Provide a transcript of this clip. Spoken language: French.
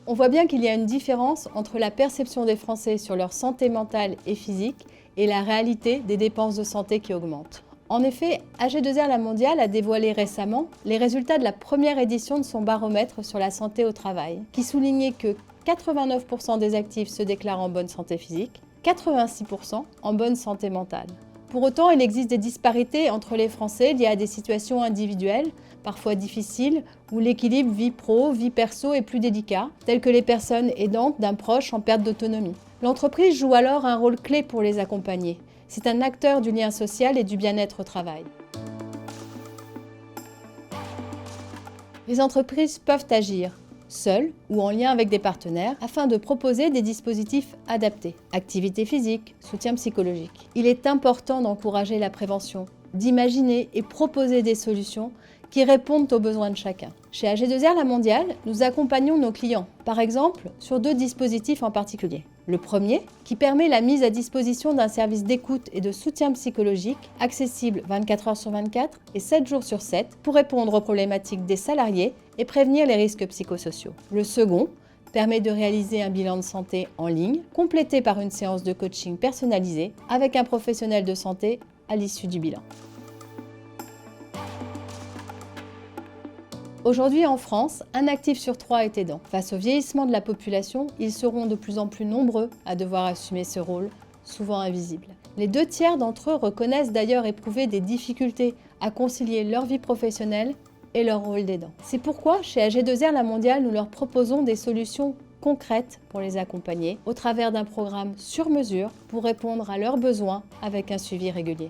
On voit bien qu'il y a une différence entre la perception des Français sur leur santé mentale et physique et la réalité des dépenses de santé qui augmentent. En effet, AG2R La Mondiale a dévoilé récemment les résultats de la première édition de son baromètre sur la santé au travail, qui soulignait que 89% des actifs se déclarent en bonne santé physique, 86% en bonne santé mentale. Pour autant, il existe des disparités entre les Français liées à des situations individuelles, parfois difficiles, où l'équilibre vie pro, vie perso est plus délicat, telles que les personnes aidantes d'un proche en perte d'autonomie. L'entreprise joue alors un rôle clé pour les accompagner. C'est un acteur du lien social et du bien-être au travail. Les entreprises peuvent agir, seules ou en lien avec des partenaires, afin de proposer des dispositifs adaptés. Activité physique, soutien psychologique. Il est important d'encourager la prévention, d'imaginer et proposer des solutions qui répondent aux besoins de chacun. Chez AG2R La Mondiale, nous accompagnons nos clients, par exemple, sur 2 dispositifs en particulier. Le premier, qui permet la mise à disposition d'un service d'écoute et de soutien psychologique accessible 24 heures sur 24 et 7 jours sur 7 pour répondre aux problématiques des salariés et prévenir les risques psychosociaux. Le second permet de réaliser un bilan de santé en ligne, complété par une séance de coaching personnalisée avec un professionnel de santé à l'issue du bilan. Aujourd'hui en France, un actif sur 3 est aidant. Face au vieillissement de la population, ils seront de plus en plus nombreux à devoir assumer ce rôle, souvent invisible. Les 2/3 d'entre eux reconnaissent d'ailleurs éprouver des difficultés à concilier leur vie professionnelle et leur rôle d'aidant. C'est pourquoi, chez AG2R La Mondiale, nous leur proposons des solutions concrètes pour les accompagner au travers d'un programme sur mesure pour répondre à leurs besoins avec un suivi régulier.